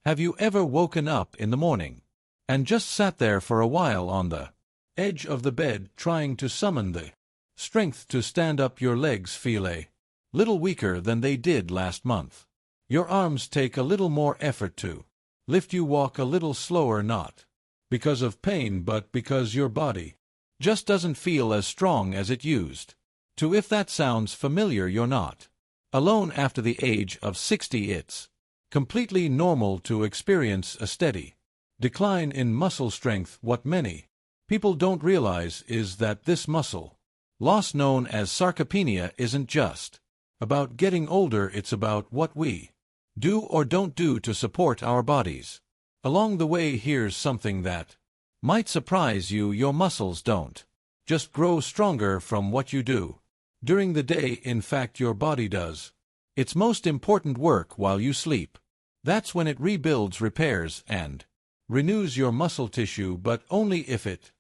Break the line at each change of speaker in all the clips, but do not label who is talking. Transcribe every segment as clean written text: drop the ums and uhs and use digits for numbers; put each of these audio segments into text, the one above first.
Have you ever woken up in the morning and just sat there for a while on the edge of the bed trying to summon the strength to stand up? Your legs feel a little weaker than they did last month. Your arms take a little more effort to lift. You walk a little slower, not because of pain but because your body just doesn't feel as strong as it used to. If that sounds familiar, you're not alone. After the age of 60, it's completely normal to experience a steady decline in muscle strength. What many people don't realize is that this muscle loss, known as sarcopenia, isn't just about getting older, it's about what we do or don't do to support our bodies along the way. Here's something that might surprise you: your muscles don't just grow stronger from what you do during the day. In fact, your body does its most important work while you sleep. That's when it rebuilds, repairs, and renews your muscle tissue, but only if it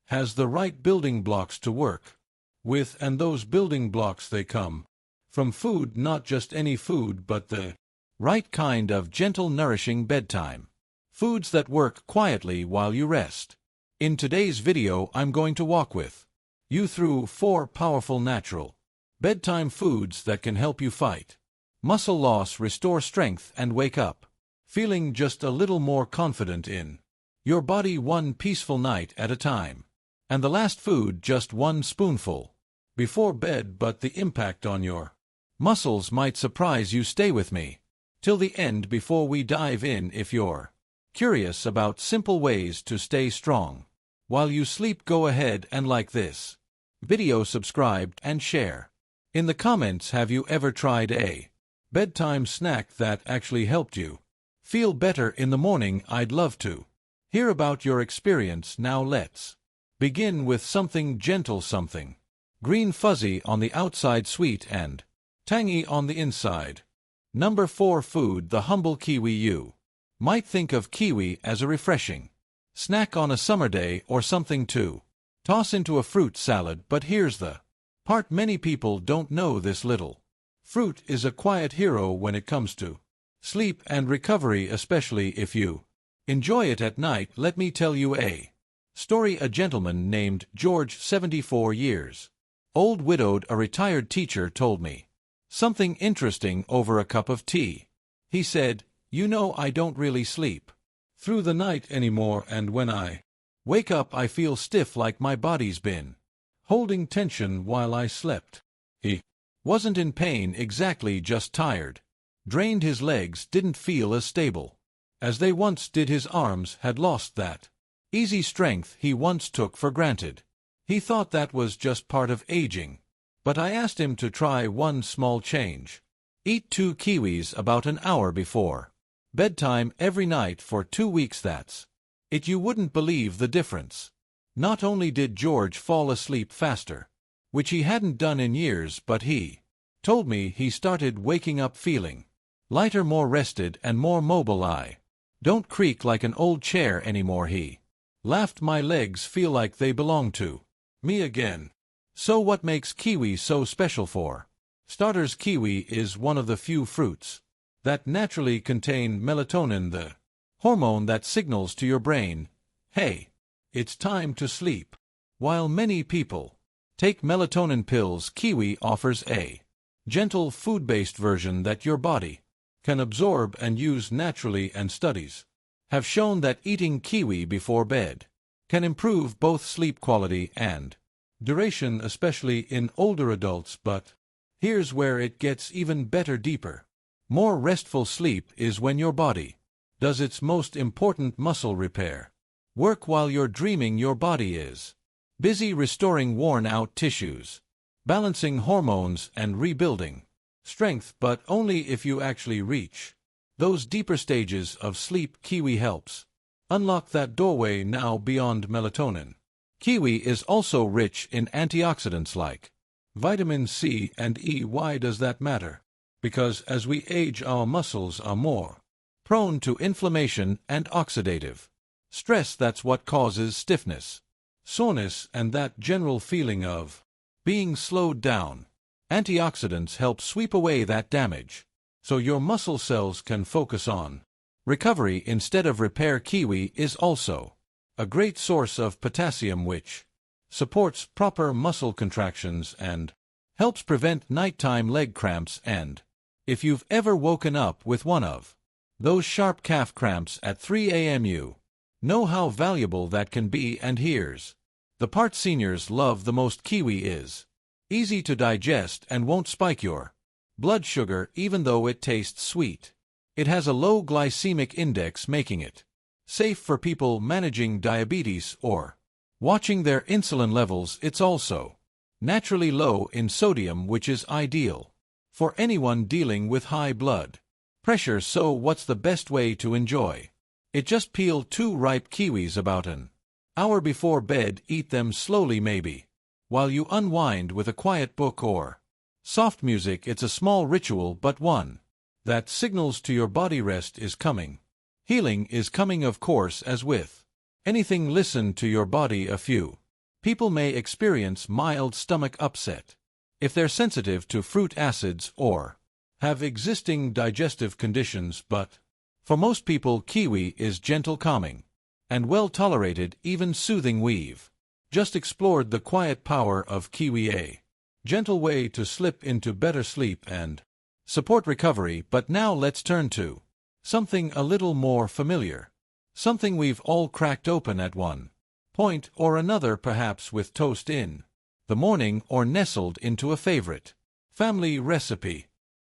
has the right building blocks to work with. And those building blocks, they come from food, not just any food, but the right kind of gentle, nourishing bedtime foods that work quietly while you rest. In today's video, I'm going to walk with you through 4 powerful natural bedtime foods that can help you fight muscle loss, restore strength, and wake up feeling just a little more confident in your body, one peaceful night at a time. And the last food, just 1 spoonful before bed, but the impact on your muscles might surprise you. Stay with me till the end before we dive in. If you're curious about simple ways to stay strong while you sleep, go ahead and like this video, subscribe, and share. In the comments, have you ever tried a bedtime snack that actually helped you feel better in the morning? I'd love to hear about your experience. Now let's begin with something gentle, something green, fuzzy on the outside, sweet and tangy on the inside. Number 4 food, the humble kiwi. You might think of kiwi as a refreshing snack on a summer day or something to toss into a fruit salad, but here's the part: many people don't know this little fruit is a quiet hero when it comes to sleep and recovery, especially if you enjoy it at night. Let me tell you a story. A gentleman named George, 74 years old, widowed, a retired teacher, told me something interesting over a cup of tea. He said, "You know, I don't really sleep through the night anymore, and when I wake up I feel stiff, like my body's been holding tension while I slept." He wasn't in pain exactly, just tired, drained. His legs didn't feel as stable as they once did. His arms had lost that easy strength he once took for granted. He thought that was just part of aging. But I asked him to try one small change: eat 2 kiwis about an hour before bedtime every night for 2 weeks. That's it. You wouldn't believe the difference. Not only did George fall asleep faster, which he hadn't done in years, but he told me he started waking up feeling lighter, more rested, and more mobile. I don't creak like an old chair anymore, he laughed. My legs feel like they belong to me again. So what makes kiwi so special? For starters, kiwi is one of the few fruits that naturally contain melatonin, the hormone that signals to your brain, hey, it's time to sleep. While many people take melatonin pills, kiwi offers a gentle food-based version that your body can absorb and use naturally, and studies have shown that eating kiwi before bed can improve both sleep quality and duration, especially in older adults. But here's where it gets even better, deeper, more restful sleep is when your body does its most important muscle repair work while you're dreaming. Your body is busy restoring worn-out tissues, balancing hormones, and rebuilding strength, but only if you actually reach those deeper stages of sleep. Kiwi helps unlock that doorway now beyond melatonin. Kiwi is also rich in antioxidants like vitamin C and E. Why does that matter? Because as we age, our muscles are more prone to inflammation and oxidative stress. That's what causes stiffness, soreness, and that general feeling of being slowed down. Antioxidants help sweep away that damage, so your muscle cells can focus on recovery instead of repair. Kiwi is also a great source of potassium which supports proper muscle contractions and helps prevent nighttime leg cramps. And if you've ever woken up with one of those sharp calf cramps at 3 a.m., you know how valuable that can be. And here's the part seniors love the most: kiwi is easy to digest and won't spike your blood sugar even though it tastes sweet. It has a low glycemic index, making it safe for people managing diabetes or watching their insulin levels. It's also naturally low in sodium, which is ideal for anyone dealing with high blood pressure. So what's the best way to enjoy it? Just peel 2 ripe kiwis about an hour before bed. Eat them slowly, maybe while you unwind with a quiet book or soft music. It's a small ritual, but one that signals to your body rest is coming. Healing is coming, of course. As with anything, listen to your body. A few people may experience mild stomach upset if they're sensitive to fruit acids or have existing digestive conditions, but for most people, kiwi is gentle, calming, and well tolerated, even soothing. We've just explored the quiet power of kiwi, a gentle way to slip into better sleep and support recovery. But now let's turn to something a little more familiar, something we've all cracked open at one point or another, perhaps with toast in the morning or nestled into a favorite family recipe.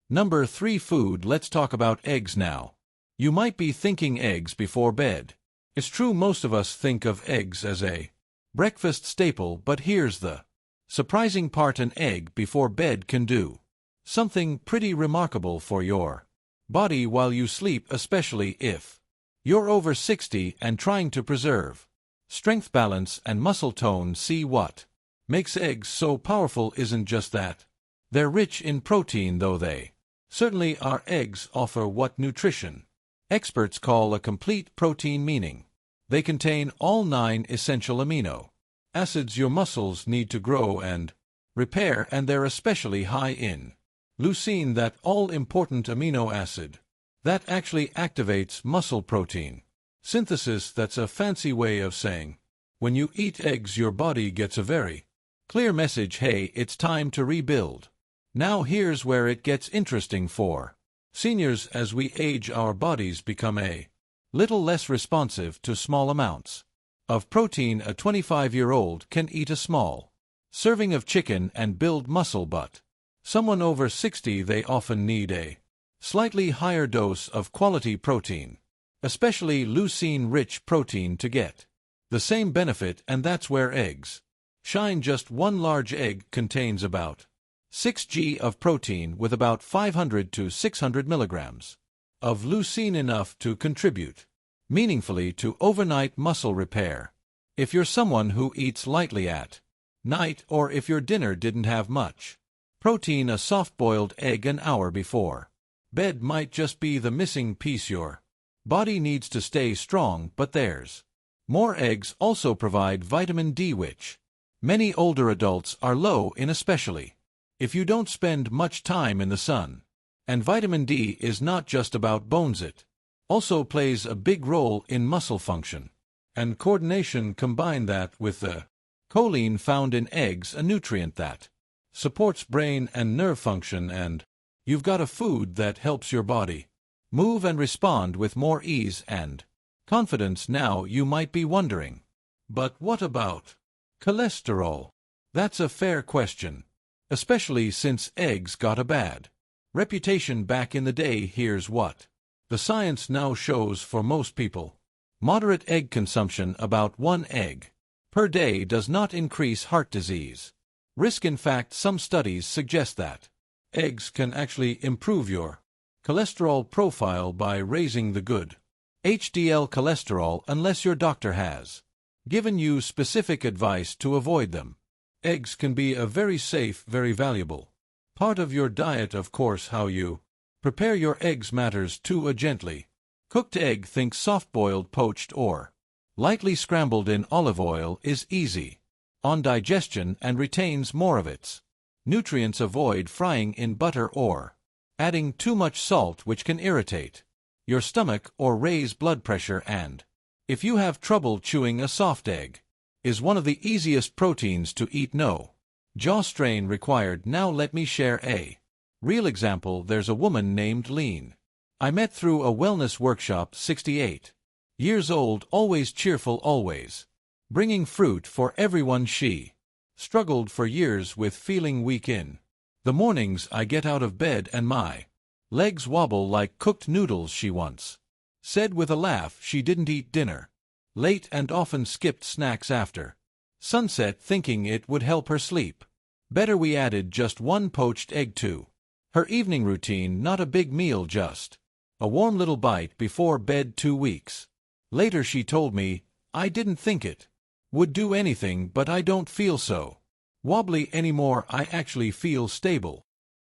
Number 3, food. Let's talk about eggs now. You might be thinking, eggs before bed. It's true, most of us think of eggs as a breakfast staple, but here's the surprising part: an egg before bed can do something pretty remarkable for your body while you sleep, especially if you're over 60 and trying to preserve strength, balance, and muscle tone. See, what makes eggs so powerful isn't just that they're rich in protein, though they certainly are. Eggs offer what nutrition experts call a complete protein, meaning they contain all 9 essential amino acids your muscles need to grow and repair, and they're especially high in leucine, that all-important amino acid that actually activates muscle protein synthesis. That's a fancy way of saying when you eat eggs, your body gets a very clear message: hey, it's time to rebuild. Now here's where it gets interesting for seniors. As we age, our bodies become a little less responsive to small amounts of protein. A 25-year-old can eat a small serving of chicken and build muscle, but someone over 60, they often need a slightly higher dose of quality protein, especially leucine-rich protein, to get the same benefit. And that's where eggs shine. Just one large egg contains about 6 g of protein with about 500 to 600 milligrams of leucine, enough to contribute meaningfully to overnight muscle repair. If you're someone who eats lightly at night, or if your dinner didn't have much protein, a soft-boiled egg an hour before bed might just be the missing piece your body needs to stay strong. But there's more. Eggs also provide vitamin D, which many older adults are low in, especially if you don't spend much time in the sun. And vitamin D is not just about bones, it also plays a big role in muscle function and coordination. Combine that with the choline found in eggs, a nutrient that supports brain and nerve function, and you've got a food that helps your body move and respond with more ease and confidence. Now you might be wondering, but what about cholesterol? That's a fair question, especially since eggs got a bad reputation back in the day. Here's what the science now shows for most people. Moderate egg consumption, about 1 egg per day, does not increase heart disease risk. In fact, some studies suggest that eggs can actually improve your cholesterol profile by raising the good HDL cholesterol, unless your doctor has given you specific advice to avoid them. Eggs can be a very safe, very valuable part of your diet. Of course, how you prepare your eggs matters too. A gently cooked egg, think soft-boiled, poached, or lightly scrambled in olive oil, is easy on digestion and retains more of its nutrients. Avoid frying in butter or adding too much salt, which can irritate your stomach or raise blood pressure, and if you have trouble chewing a soft egg, is one of the easiest proteins to eat. No jaw strain required. Now let me share a real example. There's a woman named Lean I met through a wellness workshop, 68 years old, always cheerful, always bringing fruit for everyone. She struggled for years with feeling weak in the mornings. I get out of bed and my legs wobble like cooked noodles. She once said with a laugh she didn't eat dinner late and often skipped snacks after sunset, thinking it would help her sleep better. We added just one poached egg to her evening routine, not a big meal, just a warm little bite before bed. 2 weeks later she told me, "I didn't think it would do anything, but I don't feel so wobbly anymore. I actually feel stable."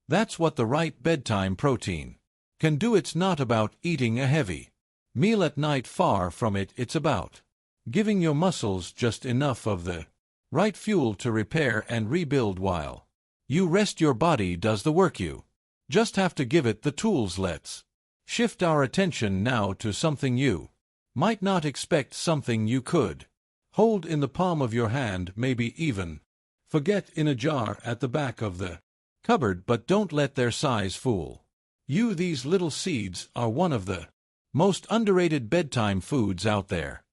That's what the right bedtime protein can do. It's not about eating a heavy meal at night, far from it. It's about giving your muscles just enough of the right fuel to repair and rebuild while you rest. Your body does the work. You just have to give it the tools. Let's shift our attention now to something you might not expect, something you could hold in the palm of your hand, maybe even forget in a jar at the back of the cupboard. But don't let their size fool you. These little seeds are one of the most underrated bedtime foods out there.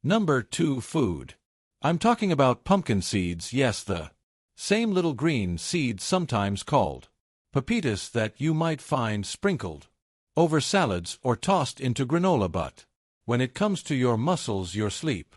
Number 2 food. I'm talking about pumpkin seeds. Yes, the same little green seeds, sometimes called pepitas, that you might find sprinkled over salads or tossed into granola. But when it comes to your muscles, your sleep,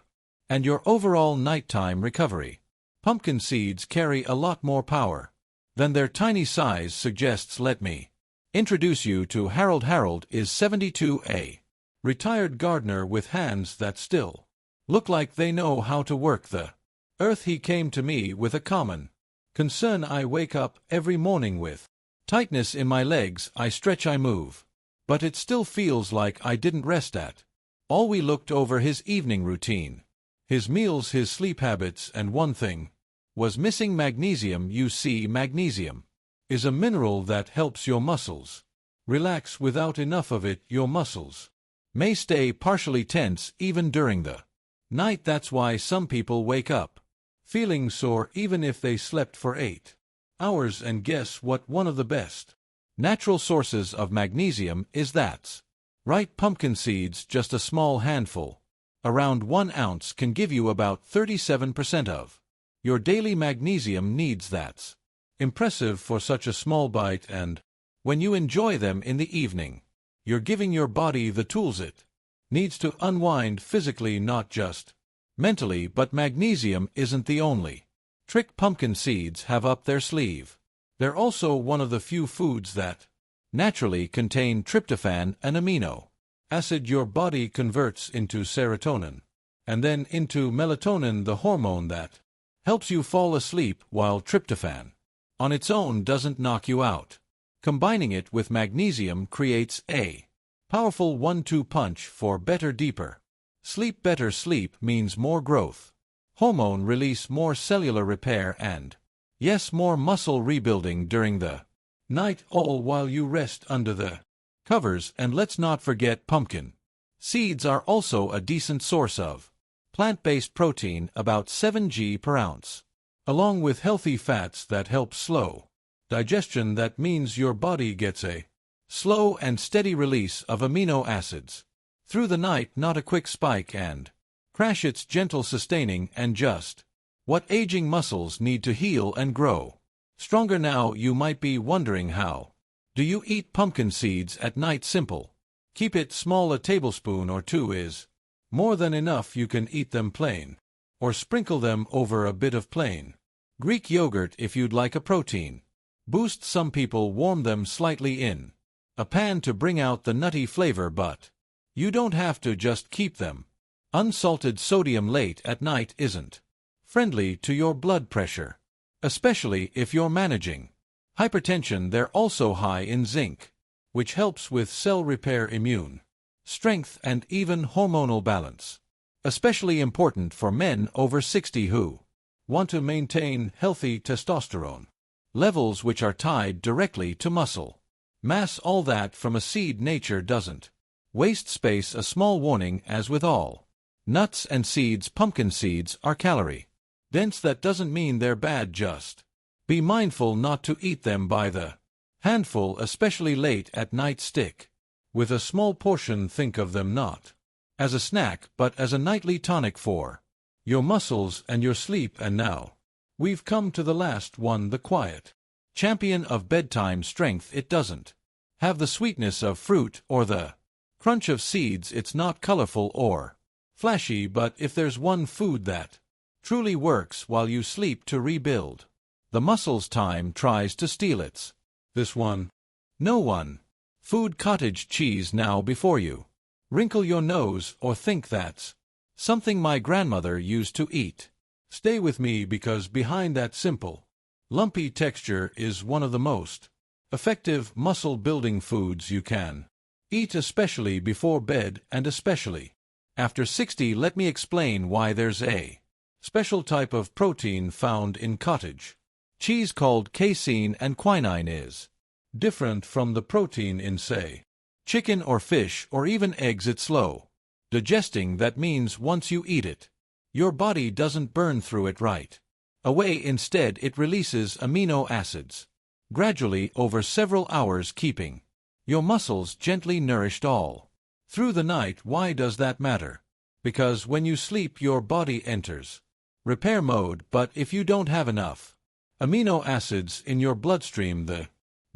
and your overall nighttime recovery, pumpkin seeds carry a lot more power than their tiny size suggests. Let me introduce you to Harold. Harold is 72, a retired gardener with hands that still look like they know how to work the earth. He came to me with a common concern. I wake up every morning with tightness in my legs. I stretch, I move, but it still feels like I didn't rest at all. We looked over his evening routine, his meals, his sleep habits, and one thing was missing: magnesium. You see, magnesium is a mineral that helps your muscles relax. Without enough of it, your muscles may stay partially tense even during the night. That's why some people wake up feeling sore even if they slept for 8 hours. And guess what? One of the best natural sources of magnesium is that's right, pumpkin seeds. Just a small handful, around 1 ounce, can give you about 37% of your daily magnesium needs. That's impressive for such a small bite, and when you enjoy them in the evening, you're giving your body the tools it needs to unwind physically, not just mentally. But magnesium isn't the only trick pumpkin seeds have up their sleeve. They're also one of the few foods that naturally contain tryptophan, an amino acid your body converts into serotonin and then into melatonin, the hormone that helps you fall asleep, while tryptophan on its own doesn't knock you out. Combining it with magnesium creates a powerful 1-2 punch for better, deeper sleep. Better sleep means more growth hormone release, more cellular repair, and yes, more muscle rebuilding during the night, all while you rest under the covers. And let's not forget, pumpkin seeds are also a decent source of plant-based protein, about 7 g per ounce, along with healthy fats that help slow digestion. That means your body gets a slow and steady release of amino acids through the night, not a quick spike and crash. It's gentle, sustaining, and just what aging muscles need to heal and grow stronger. Now you might be wondering, how do you eat pumpkin seeds at night? Simple. Keep it small. A tablespoon or 2 is more than enough. You can eat them plain, or sprinkle them over a bit of plain Greek yogurt if you'd like a protein boost. Some people warm them slightly in a pan to bring out the nutty flavor, but you don't have to. Just keep them unsalted. Sodium late at night isn't friendly to your blood pressure, especially if you're managing hypertension. They're also high in zinc, which helps with cell repair, immune strength, and even hormonal balance. Especially important for men over 60 who want to maintain healthy testosterone levels, which are tied directly to muscle mass. All that from a seed. Nature doesn't Waste space, a small warning. As with all nuts and seeds, pumpkin seeds are calorie dense. That doesn't mean they're bad, just be mindful not to eat them by the handful, especially late at night. Stick with a small portion. Think of them not as a snack, but as a nightly tonic for your muscles and your sleep. And now we've come to the last one, the quiet champion of bedtime strength. It doesn't have the sweetness of fruit or the crunch of seeds. It's not colorful or flashy, but if there's one food that truly works while you sleep to rebuild the muscles time tries to steal, it's this one. No one food, cottage cheese. Now before you wrinkle your nose or think that's something my grandmother used to eat, stay with me, because behind that simple, lumpy texture is one of the most effective muscle-building foods you can eat, especially before bed and especially after 60. Let me explain why. There's a special type of protein found in cottage cheese called casein, and quinine is different from the protein in, say, chicken or fish or even eggs. It's slow digesting. That means once you eat it, your body doesn't burn through it right away. Instead, it releases amino acids gradually over several hours, keeping your muscles gently nourished all through the night. Why does that matter? Because when you sleep, your body enters repair mode, but if you don't have enough amino acids in your bloodstream, the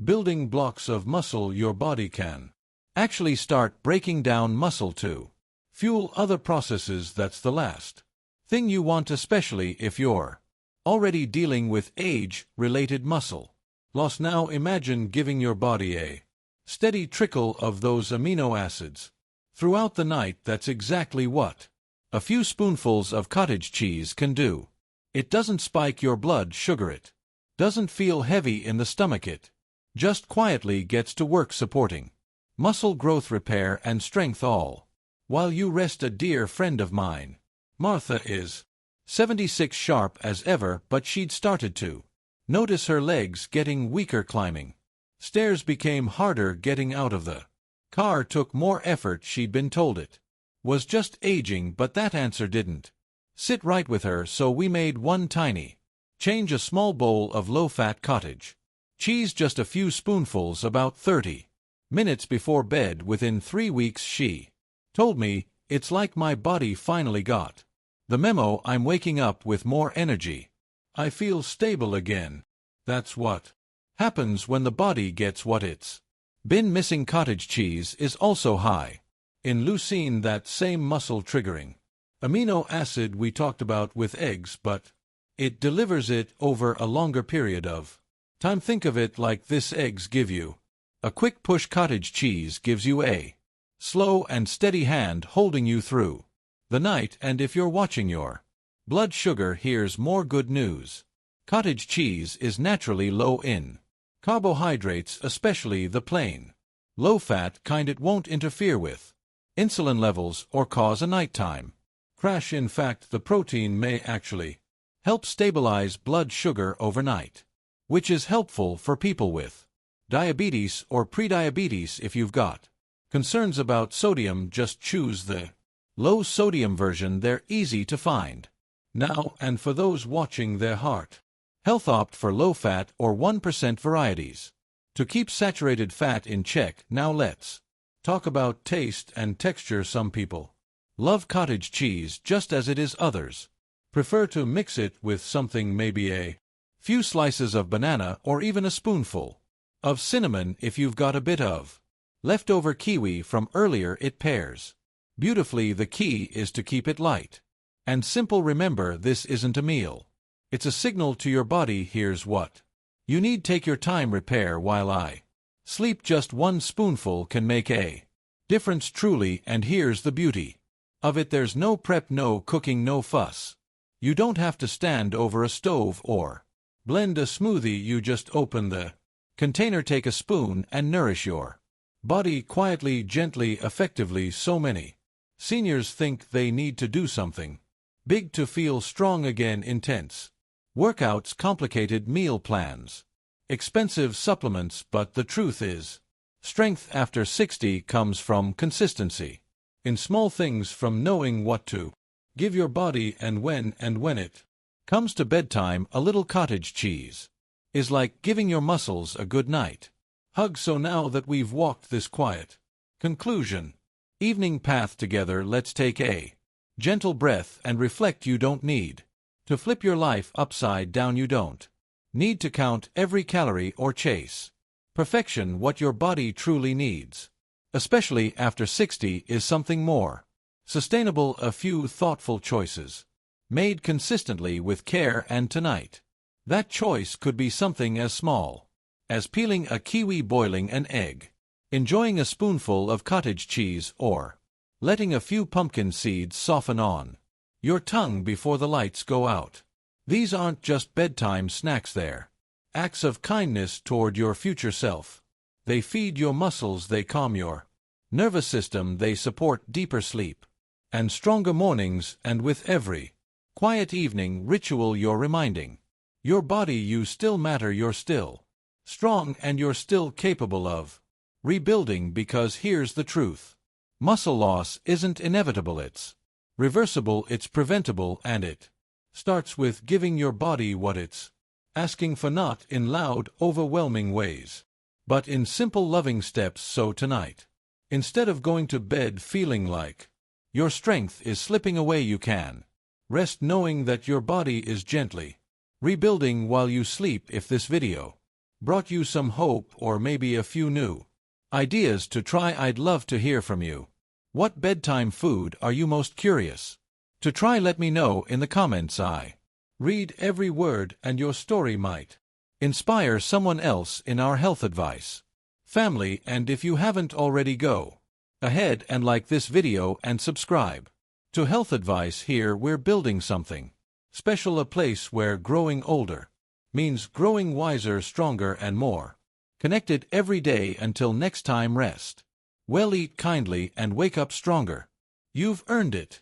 building blocks of muscle, your body can actually start breaking down muscle to fuel other processes. That's the last thing you want, especially if you're already dealing with age-related muscle loss. Now imagine giving your body a steady trickle of those amino acids throughout the night. That's exactly what a few spoonfuls of cottage cheese can do. It doesn't spike your blood sugar. It doesn't feel heavy in the stomach. It just quietly gets to work supporting muscle growth, repair, and strength, all while you rest. A dear friend of mine, Martha, is 76, sharp as ever, but she'd started to notice her legs getting weaker. Climbing stairs became harder. Getting out of the car took more effort. She'd been told it was just aging, but that answer didn't sit right with her. So we made one tiny change: a small bowl of low-fat cottage cheese, just a few spoonfuls, about 30 minutes before bed. Within 3 weeks, she told me, it's like my body finally got the memo. I'm waking up with more energy. I feel stable again. That's what happens when the body gets what it's been missing. Cottage cheese is also high in leucine, that same muscle-triggering amino acid we talked about with eggs, but it delivers it over a longer period of time. Think of it like this: eggs give you a quick push, cottage cheese gives you a slow and steady hand holding you through the night. And if you're watching your blood sugar, here's more good news. Cottage cheese is naturally low in carbohydrates, especially the plain low-fat kind. It won't interfere with insulin levels or cause a nighttime crash. In fact, the protein may actually help stabilize blood sugar overnight, which is helpful for people with diabetes or prediabetes. If you've got concerns about sodium, just choose the low-sodium version. They're easy to find now. And for those watching their heart health, opt for low-fat or 1% varieties to keep saturated fat in check. Now let's talk about taste and texture. Some people love cottage cheese just as it is. Others prefer to mix it with something, maybe a few slices of banana or even a spoonful of cinnamon. If you've got a bit of leftover kiwi from earlier, it pairs beautifully. The key is to keep it light and simple. Remember, this isn't a meal. It's a signal to your body. Here's what you need: take your time, repair while I sleep. Just one spoonful can make a difference, truly. And here's the beauty of it: there's no prep, no cooking, no fuss. You don't have to stand over a stove or blend a smoothie. You just open the container, take a spoon, and nourish your body quietly, gently, effectively. So many seniors think they need to do something big to feel strong again: intense workouts, complicated meal plans, expensive supplements. But the truth is, Strength after 60 comes from consistency. In small things, from knowing what to give your body and when it comes to bedtime, a little cottage cheese is like giving your muscles a good night hug. So now that we've walked this quiet conclusion evening path together, let's take a gentle breath and reflect. You don't need to flip your life upside down. You don't need to count every calorie or chase perfection. What your body truly needs, especially after 60, is something more sustainable, a few thoughtful choices made consistently with care. And tonight, that choice could be something as small as peeling a kiwi, boiling an egg, enjoying a spoonful of cottage cheese, or letting a few pumpkin seeds soften on your tongue before the lights go out. These aren't just bedtime snacks, they're acts of kindness toward your future self. They feed your muscles, they calm your nervous system, they support deeper sleep and stronger mornings. And with every quiet evening ritual, you're reminding your body you still matter, you're still strong, and you're still capable of rebuilding. Because here's the truth: muscle loss isn't inevitable, it's reversible, it's preventable, and it starts with giving your body what it's asking for, not in loud, overwhelming ways, but in simple, loving steps. So tonight, instead of going to bed feeling like your strength is slipping away, you can rest knowing that your body is gently rebuilding while you sleep. If this video brought you some hope or maybe a few new ideas to try, I'd love to hear from you. What bedtime food are you most curious to try? Let me know in the comments. I read every word, and your story might inspire someone else in our health advice family. And if you haven't already, go ahead and like this video and subscribe to Health Advice. Here we're building something special, a place where growing older means growing wiser, stronger, and more connected every day. Until next time, rest well, eat kindly, and wake up stronger. You've earned it.